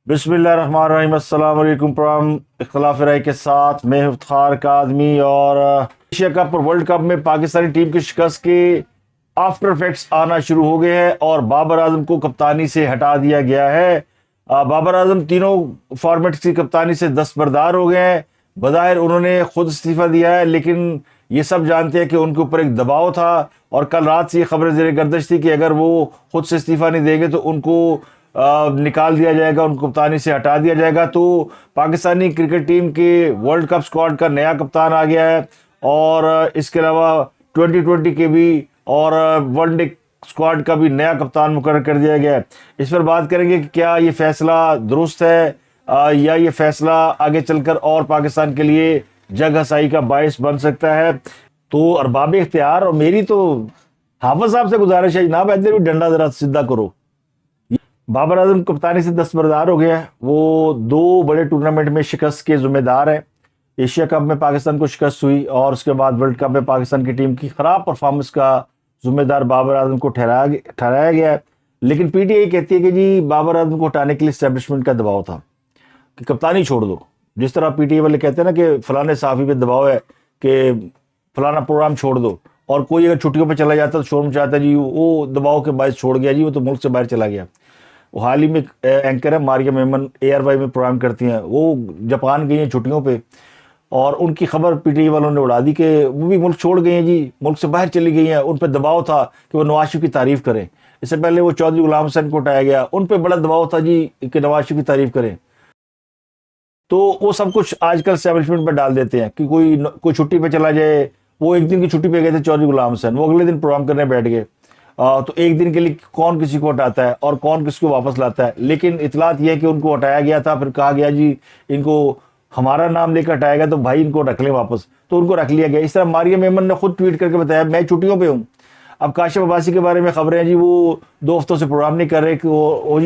बिस्मिल्लाहिर्रहमानिर्रहीम, अस्सलाम वालेकुम। प्रोग्राम इख्तिलाफ राय के साथ मैं इफ्तार कादमी और एशिया कप और वर्ल्ड कप में पाकिस्तानी टीम की शिकस्त के आफ्टर इफेक्ट्स आना शुरू हो गए हैं और बाबर आजम को कप्तानी से हटा दिया गया है। बाबर आजम तीनों फॉर्मेट्स की कप्तानी से दस्तबरदार हो गए हैं। बज़ाहिर उन्होंने खुद इस्तीफा दिया है, लेकिन ये सब जानते हैं कि उनके ऊपर एक दबाव था और कल रात से ये खबरें ज़ेर गर्दिश थी कि अगर वो खुद से इस्तीफा नहीं देंगे तो उनको निकाल दिया जाएगा, उनको कप्तानी से हटा दिया जाएगा। तो पाकिस्तानी क्रिकेट टीम के वर्ल्ड कप स्क्वाड का नया कप्तान आ गया है और इसके अलावा 2020 के भी और वनडे स्क्वाड का भी नया कप्तान मुकर्रर कर दिया गया है। इस पर बात करेंगे कि क्या ये फैसला दुरुस्त है या ये फैसला आगे चलकर और पाकिस्तान के लिए जग हसाई का बायस बन सकता है। तो अरबाब इख्तियार और मेरी तो हाफिज साहब से गुजारिश है, जनाब इधर भी डंडा जरा सीधा करो। बाबर आजम कप्तानी से दस्तबरदार हो गया है। वो दो बड़े टूर्नामेंट में शिकस्त के जिम्मेदार हैं। एशिया कप में पाकिस्तान को शिकस्त हुई और उसके बाद वर्ल्ड कप में पाकिस्तान की टीम की खराब परफॉर्मेंस का जिम्मेदार बाबर आजम को ठहराया गया है। लेकिन पीटीआई कहती है कि जी बाबर आजम को हटाने के लिए एस्टेब्लिशमेंट का दबाव था कि कप्तानी छोड़ दो। जिस तरह पीटीआई वाले कहते हैं ना कि फलाने साफी पे दबाव है कि फलाना प्रोग्राम छोड़ दो, और कोई अगर छुट्टियों पर चला जाता तो शोर मचाता जी वो दबाव के बायस छोड़ गया, जी वो तो मुल्क से बाहर चला गया। वो हाल ही में एंकर है मारिया मेमन, ARY में प्रोग्राम करती हैं, वो जापान गई हैं छुट्टियों पे और उनकी खबर पीटीआई वालों ने उड़ा दी कि वो भी मुल्क छोड़ गई हैं, जी मुल्क से बाहर चली गई हैं। उन पर दबाव था कि वो नवाज शरीफ की तारीफ करें। इससे पहले वो चौधरी गुलाम हुसैन को हटाया गया, उन पर बड़ा दबाव था जी कि नवाज शरीफ की तारीफ करें। तो वो सब कुछ आजकल एस्टैब्लिशमेंट पर डाल देते हैं कि कोई छुट्टी पे चला जाए। वो एक दिन की छुट्टी पे गए थे चौधरी गुलाम हुसैन, वो अगले दिन प्रोग्राम करने बैठ गए। तो एक दिन के लिए कौन किसी को हटाता है और कौन किसको वापस लाता है। लेकिन इतलात यह है कि उनको हटाया गया था, फिर कहा गया जी इनको हमारा नाम लेकर हटाएगा तो भाई इनको रख लें वापस, तो उनको रख लिया गया। इस तरह मारिया मेमन ने खुद ट्वीट करके बताया मैं छुट्टियों पे हूँ। अब काशिफ अब्बासी के बारे में खबरें हैं जी वो 2 हफ्तों से प्रोग्राम नहीं कर रहे कि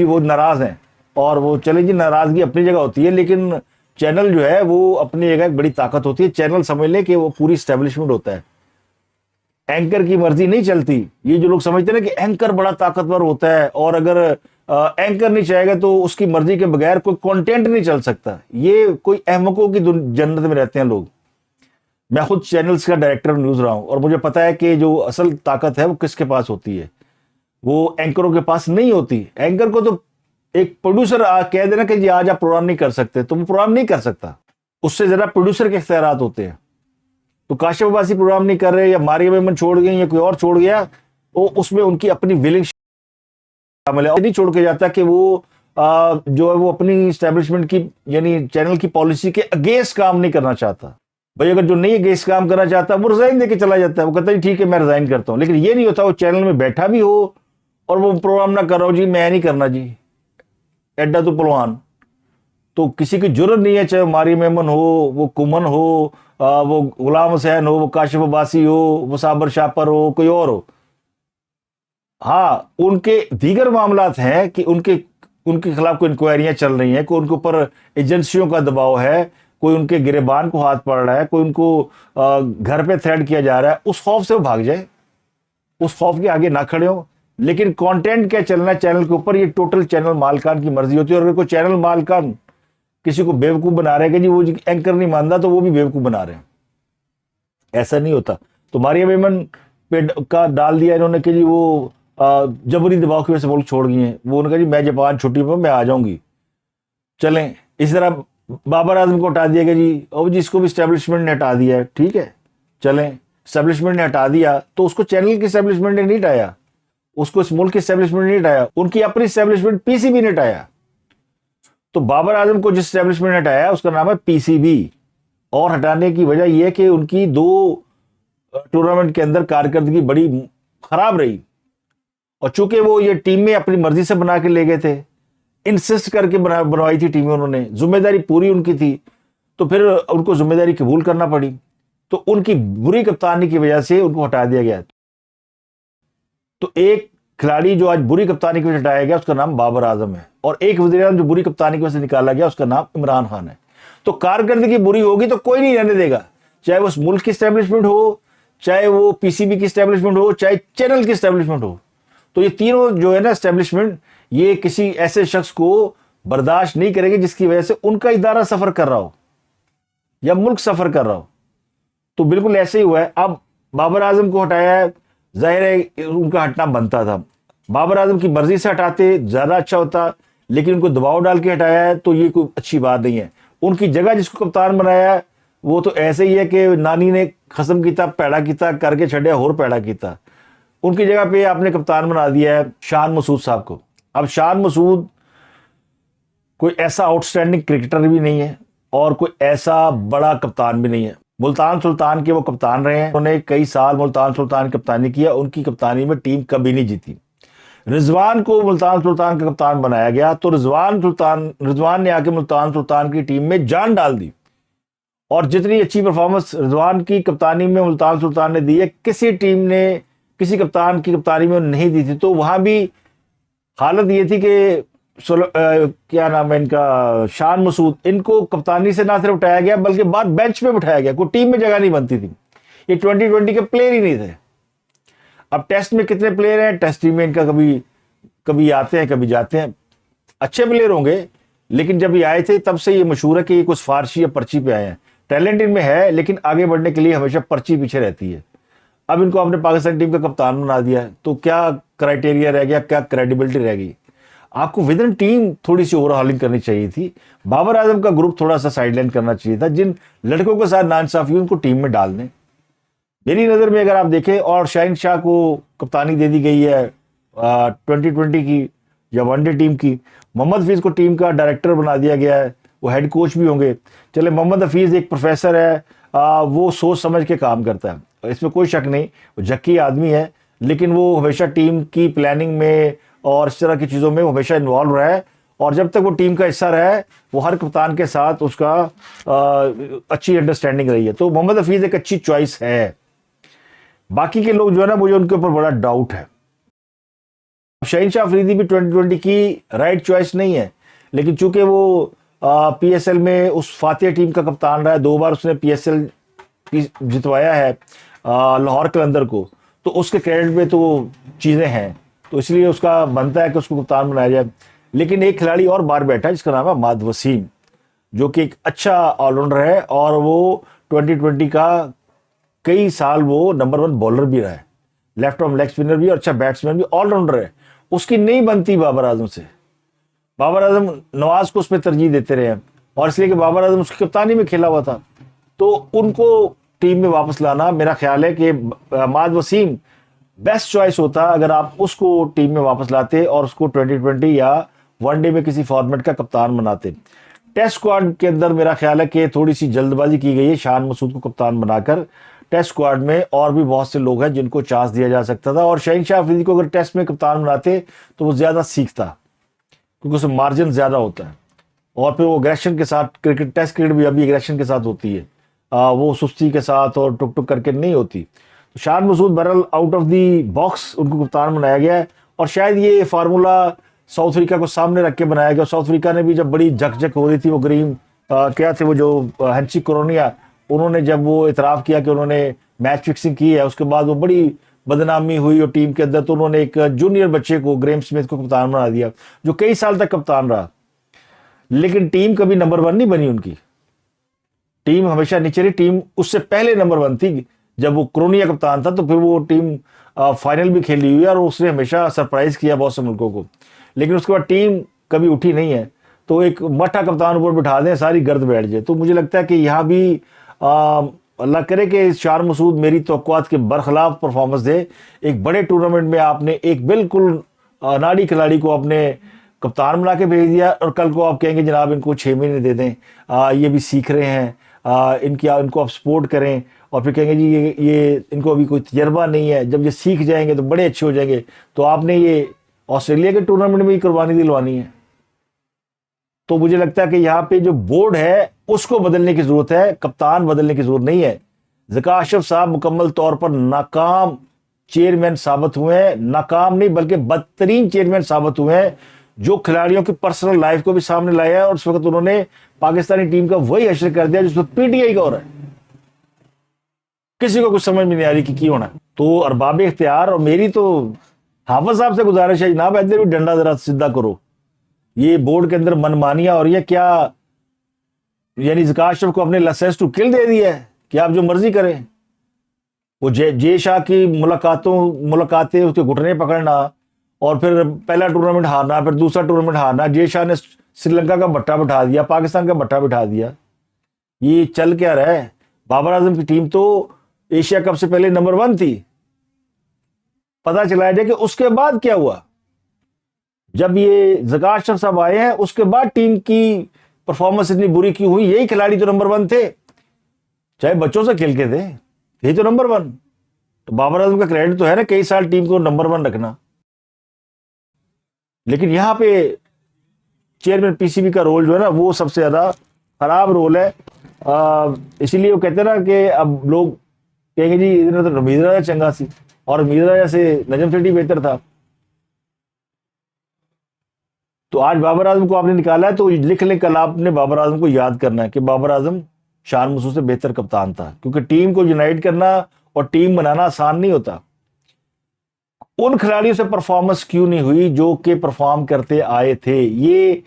वो नाराज़ हैं, और वो चले जी नाराज़गी अपनी जगह होती है, लेकिन चैनल जो है वो अपनी जगह एक बड़ी ताकत होती है। चैनल समझ ले कि वो पूरी स्टैब्लिशमेंट होता है, एंकर की मर्जी नहीं चलती। ये जो लोग समझते हैं ना कि एंकर बड़ा ताकतवर होता है और अगर एंकर नहीं चाहेगा तो उसकी मर्जी के बगैर कोई कंटेंट नहीं चल सकता, ये कोई अहमकों की जन्नत में रहते हैं लोग। मैं खुद चैनल्स का डायरेक्टर न्यूज़ रहा हूं और मुझे पता है कि जो असल ताकत है वो किसके पास होती है, वो एंकरों के पास नहीं होती। एंकर को तो एक प्रोड्यूसर कह देना कि जी आज आप प्रोग्राम नहीं कर सकते तो वो प्रोग्राम नहीं कर सकता, उससे जरा प्रोड्यूसर के इख्तियारात होते हैं। तो काशिफ अब्बासी प्रोग्राम नहीं कर रहे या मारिया मेमन छोड़ गई या कोई और छोड़ गया, वो उसमें उनकी अपनी विलिंग शामिल है। नहीं छोड़ के जाता कि वो जो है वो अपनी एस्टेब्लिशमेंट की यानी चैनल की पॉलिसी के अगेंस्ट काम नहीं करना चाहता। भाई अगर जो नहीं अगेंस्ट काम करना चाहता वो रिजाइन देके चला जाता है, वो कहता है ठीक है मैं रिजाइन करता हूँ। लेकिन ये नहीं होता वो चैनल में बैठा भी हो और वो प्रोग्राम ना कर रहा हो, जी मैं नहीं करना जी, एड्डा तो पहलवान। तो किसी की जरूरत नहीं है, चाहे मारिया मेमन हो, वो कुमन हो, वो गुलाम हुसैन हो, वो काशिफ अब्बासी हो, वो साबर शापर हो, कोई और हो। हाँ उनके दीगर मामलात हैं कि उनके खिलाफ कोई इंक्वायरियां चल रही हैं, कोई उनके ऊपर एजेंसियों का दबाव है, कोई उनके गिरेबान को हाथ पड़ रहा है, कोई उनको घर पे थ्रेड किया जा रहा है, उस खौफ से वो भाग जाए, उस खौफ के आगे ना खड़े हो। लेकिन कंटेंट क्या चलना है चैनल के ऊपर, ये टोटल चैनल मालिकान की मर्जी होती है। और अगर कोई चैनल मालिकान किसी को बेवकूफ बना रहे हैं कि जी वो एंकर नहीं मानता तो वो भी बेवकूफ बना रहे हैं, ऐसा नहीं होता। तो मारिया मेमन पे का डाल दिया इन्होंने कि जी वो जबरी दबाव की वजह से मुल्क छोड़ गई हैं। वो उन्होंने कहा जी मैं जापान छुट्टी पर मैं आ जाऊंगी, चलें। इस तरह बाबर आजम को हटा दिया गया जी, और जिसको भी स्टैब्लिशमेंट ने हटा दिया है, ठीक है चलें। स्टैब्लिशमेंट ने हटा दिया तो उसको चैनल की स्टैब्लिशमेंट ने नहीं हटाया, उसको इस मुल्क की स्टैब्लिशमेंट ने हटाया, उनकी अपनी स्टैब्लिशमेंट PCB ने हटाया। तो बाबर आजम को जिस स्टैब्लिशमेंट ने हटाया उसका नाम है PCB, और हटाने की वजह यह है कि उनकी 2 टूर्नामेंट के अंदर कारकर्दगी बड़ी खराब रही, और चूंकि वो ये टीमें अपनी मर्जी से बना के ले गए थे, इंसिस्ट करके बनवाई थी टीमें उन्होंने, जिम्मेदारी पूरी उनकी थी, तो फिर उनको जिम्मेदारी कबूल करना पड़ी। तो उनकी बुरी कप्तानी की वजह से उनको हटा दिया गया। तो एक खिलाड़ी जो आज बुरी कप्तानी की वजह से हटाया गया उसका नाम बाबर आजम है, और एक वज़ीर-ए-आज़म जो बुरी कप्तानी की वजह से निकाला गया उसका नाम इमरान खान है। तो कारकर्दगी बुरी होगी तो कोई नहीं रहने देगा, चाहे वो मुल्क की स्टैब्लिशमेंट हो, चाहे वो PCB की स्टैब्लिशमेंट हो, चाहे चैनल की स्टैब्लिशमेंट हो। तो ये तीनों जो है ना स्टैब्लिशमेंट, ये किसी ऐसे शख्स को बर्दाश्त नहीं करेगी जिसकी वजह से उनका इदारा सफर कर रहा हो या मुल्क सफर कर रहा हो। तो बिल्कुल ऐसे ही हुआ है। अब बाबर आजम को हटाया है, जाहिर है उनका हटना बनता था। बाबर आजम की मर्जी से हटाते ज्यादा अच्छा होता, लेकिन उनको दबाव डाल के हटाया है तो ये कोई अच्छी बात नहीं है। उनकी जगह जिसको कप्तान बनाया है वो तो ऐसे ही है कि नानी ने खसम किया पैड़ा किया करके छड़िया होर पैड़ा किया। उनकी जगह पे आपने कप्तान बना दिया है शान मसूद साहब को। अब शान मसूद कोई ऐसा आउटस्टैंडिंग क्रिकेटर भी नहीं है और कोई ऐसा बड़ा कप्तान भी नहीं है। मुल्तान सुल्तान के वो कप्तान रहे हैं, उन्होंने कई साल मुल्तान सुल्तान की कप्तानी किया, उनकी कप्तानी में टीम कभी नहीं जीती। रिजवान को मुल्तान सुल्तान का कप्तान बनाया गया तो रिजवान ने आके मुल्तान सुल्तान की टीम में जान डाल दी, और जितनी अच्छी परफॉर्मेंस रिजवान की कप्तानी में मुल्तान सुल्तान ने दी है किसी टीम ने किसी कप्तान की कप्तानी में नहीं दी थी। तो वहां भी हालत ये थी कि क्या नाम है इनका, शान मसूद, इनको कप्तानी से ना सिर्फ उठाया गया बल्कि बाद बेंच पे बिठाया गया, कोई टीम में जगह नहीं बनती थी। ये 2020 के प्लेयर ही नहीं थे। अब टेस्ट में कितने प्लेयर हैं, टेस्ट टीम में इनका कभी कभी आते हैं कभी जाते हैं, अच्छे प्लेयर होंगे, लेकिन जब ये आए थे तब से ये मशहूर है कि ये कुछ फारसी या पर्ची पे आए हैं। टैलेंट इनमें है लेकिन आगे बढ़ने के लिए हमेशा पर्ची पीछे रहती है। अब इनको आपने पाकिस्तान टीम का कप्तान बना दिया है तो क्या क्राइटेरिया रह गया, क्या क्रेडिबिलिटी रह गई? आपको विद इन टीम थोड़ी सी ओवरहॉलिंग करनी चाहिए थी। बाबर आजम का ग्रुप थोड़ा सा साइडलाइन करना चाहिए था। जिन लड़कों के साथ नाइंसाफी उनको टीम में डाल दें। मेरी नज़र में अगर आप देखें, और शाहीन शाह को कप्तानी दे दी गई है 2020 की या वनडे टीम की, मोहम्मद हफीज़ को टीम का डायरेक्टर बना दिया गया है, वो हेड कोच भी होंगे। चले मोहम्मद हफीज़ एक प्रोफेसर है, वो सोच समझ के काम करता है, इसमें कोई शक नहीं, वो झक्की आदमी है, लेकिन वो हमेशा टीम की प्लानिंग में और इस तरह की चीज़ों में वो हमेशा इन्वॉल्व रहा है, और जब तक वो टीम का हिस्सा रहा है वो हर कप्तान के साथ उसका अच्छी अंडरस्टैंडिंग रही है। तो मोहम्मद हफीज़ एक अच्छी चॉइस है। बाकी के लोग जो है ना, मुझे उनके ऊपर बड़ा डाउट है। शाहीन शाह अफरीदी भी 2020 की राइट चॉइस नहीं है, लेकिन चूंकि वो पीएसएल में उस फातिहा टीम का कप्तान रहा है, 2 बार उसने पीएसएल जितवाया है लाहौर कलंदर को, तो उसके क्रेडिट में तो चीज़ें हैं, तो इसलिए उसका बनता है कि उसको कप्तान बनाया जाए। लेकिन एक खिलाड़ी और बाहर बैठा है जिसका नाम है माद वसीम, जो कि एक अच्छा ऑलराउंडर है, और वो 2020 का कई साल वो नंबर 1 बॉलर भी रहा है, लेफ्ट आर्म लेग स्पिनर भी और अच्छा बैट्समैन भी, ऑलराउंडर है। उसकी नहीं बनती बाबर आजम से। बाबर आजम नवाज को उसमें तरजीह देते रहे हैं, और इसलिए कि बाबर आजम उसकी कप्तानी में खेला हुआ था, तो उनको टीम में वापस लाना, मेरा ख्याल है कि माद वसीम बेस्ट चॉइस होता अगर आप उसको टीम में वापस लाते और उसको 2020 या वनडे में किसी फॉर्मेट का कप्तान बनाते। टेस्ट स्क्वाड के अंदर मेरा ख्याल है कि थोड़ी सी जल्दबाजी की गई है शान मसूद को कप्तान बनाकर। टेस्ट स्क्वाड में और भी बहुत से लोग हैं जिनको चांस दिया जा सकता था, और शाहीन शाह अफरीदी को अगर टेस्ट में कप्तान बनाते तो वो ज्यादा सीखता, क्योंकि उसमें मार्जिन ज्यादा होता है, और फिर वो एग्रेशन के साथ क्रिकेट, टेस्ट क्रिकेट भी अभी एग्रेशन के साथ होती है, वो सुस्ती के साथ और टुक टुक करके नहीं होती। तो शान मसूद बहरहाल आउट ऑफ दी बॉक्स उनको कप्तान बनाया गया है, और शायद ये फार्मूला साउथ अफ्रीका को सामने रख के बनाया गया। साउथ अफ्रीका ने भी जब बड़ी झकझक हो रही थी, वो ग्रीम क्या थे वो जो हेंची कोरोनिया, उन्होंने जब वो इतराफ़ किया कि उन्होंने मैच फिक्सिंग की है, उसके बाद वो बड़ी बदनामी हुई और टीम के अंदर, तो उन्होंने एक जूनियर बच्चे को, ग्रेम स्मिथ को कप्तान बना दिया, जो कई साल तक कप्तान रहा, लेकिन टीम कभी नंबर 1 नहीं बनी उनकी। टीम हमेशा नीचे रही। टीम उससे पहले नंबर 1 थी, जब वो क्रोनिया कप्तान था, तो फिर वो टीम फाइनल भी खेली हुई है, और उसने हमेशा सरप्राइज किया बहुत से मुल्कों को, लेकिन उसके बाद टीम कभी उठी नहीं है। तो एक मठा कप्तान ऊपर बिठा दें, सारी गर्द बैठ जाए। तो मुझे लगता है कि यहाँ भी अल्लाह करे कि शान मसूद मेरी तवक्कुआत के बरखिलाफ परफॉर्मेंस दे। एक बड़े टूर्नामेंट में आपने एक बिल्कुल नाड़ी खिलाड़ी को अपने कप्तान बना के भेज दिया, और कल को आप कहेंगे जनाब इनको 6 महीने दे दें, ये भी सीख रहे हैं, इनको आप सपोर्ट करें, और फिर कहेंगे जी ये इनको अभी कोई तजर्बा नहीं है, जब ये सीख जाएंगे तो बड़े अच्छे हो जाएंगे। तो आपने ये ऑस्ट्रेलिया के टूर्नामेंट में ही कुर्बानी दिलवानी है। तो मुझे लगता है कि यहाँ पे जो बोर्ड है उसको बदलने की जरूरत है, कप्तान बदलने की जरूरत नहीं है। ज़का अशरफ साहब मुकम्मल तौर पर नाकाम चेयरमैन साबित हुए हैं, नाकाम नहीं बल्कि बदतरीन चेयरमैन साबित हुए हैं, जो खिलाड़ियों की पर्सनल लाइफ को भी सामने लाया है, और उस वक्त उन्होंने पाकिस्तानी टीम का वही हश्र कर दिया जिसमें पीटीआई का हो रहा है। किसी को कुछ समझ में नहीं आ रही कि की होना है। तो अरबाब इख्तियार, और मेरी तो हाफिज साहब से गुजारिश है, जनाब इधर भी डंडा जरा सीधा करो, ये बोर्ड के अंदर मनमानियां हो रही है क्या? यानी ज़का अशरफ को अपने लाइसेंस टू किल दे दिया है कि आप जो मर्जी करें। वो जय शाह की मुलाकातें, उसके घुटने पकड़ना, और फिर पहला टूर्नामेंट हारना, फिर दूसरा टूर्नामेंट हारना, जय शाह ने श्रीलंका का भट्टा बिठा दिया, पाकिस्तान का भट्टा बिठा दिया। ये चल क्या रहा है? बाबर आजम की टीम तो एशिया कप से पहले नंबर 1 थी। पता चला है कि उसके बाद क्या हुआ, जब ये ज़का अशरफ साहब आए हैं उसके बाद टीम की परफॉर्मेंस इतनी बुरी क्यों हुई? यही खिलाड़ी तो नंबर 1 थे, चाहे बच्चों से खेल के थे, यही तो नंबर 1। तो बाबर आजम का क्रेडिट तो है ना कई साल टीम को नंबर 1 रखना। लेकिन यहां पे चेयरमैन पीसीबी का रोल जो है ना वो सबसे ज्यादा खराब रोल है। इसीलिए वो कहते हैं ना कि अब लोग कहेंगे जी इधर तो हमीद राजा चंगा सी, और हमीद राजा से नजम सेठी बेहतर था। तो आज बाबर आजम को आपने निकाला है तो लिख लें, कल आपने बाबर आजम को याद करना है कि बाबर आजम शान मुसूद से बेहतर कप्तान था, क्योंकि टीम को यूनाइट करना और टीम बनाना आसान नहीं होता। उन खिलाड़ियों से परफॉर्मेंस क्यों नहीं हुई जो कि परफॉर्म करते आए थे? ये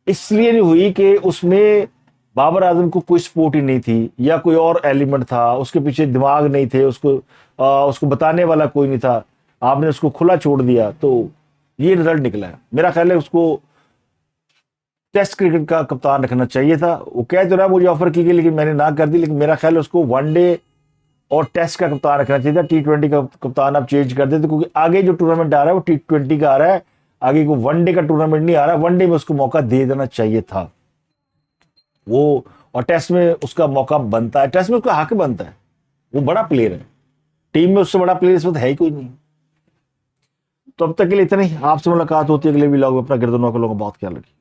इसलिए नहीं हुई कि उसमें बाबर आजम को कोई सपोर्ट ही नहीं थी या कोई और एलिमेंट था, उसके पीछे दिमाग नहीं थे, उसको बताने वाला कोई नहीं था। आपने उसको खुला छोड़ दिया तो ये रिजल्ट निकला है। मेरा ख्याल है उसको टेस्ट क्रिकेट का कप्तान रखना चाहिए था। वो कह तो रहा मुझे ऑफर की गई लेकिन मैंने ना कर दी, लेकिन मेरा ख्याल है उसको वनडे और टेस्ट का कप्तान रखना चाहिए था। T20 का कप्तान आप चेंज कर देते, क्योंकि आगे जो टूर्नामेंट आ रहा है वो T20 का आ रहा है, आगे को वनडे का टूर्नामेंट नहीं आ रहा। वनडे में उसको मौका दे देना चाहिए था वो, और टेस्ट में उसका मौका बनता है, टेस्ट में उसका हक बनता है। वो बड़ा प्लेयर है, टीम में उससे बड़ा प्लेयर इस वक्त है ही कोई नहीं। तो अब तक के लिए इतना ही। आपसे मुलाकात होती है अगले व्लॉग में। अपना गिरदनों का लोगों का बहुत ख्याल रखिए।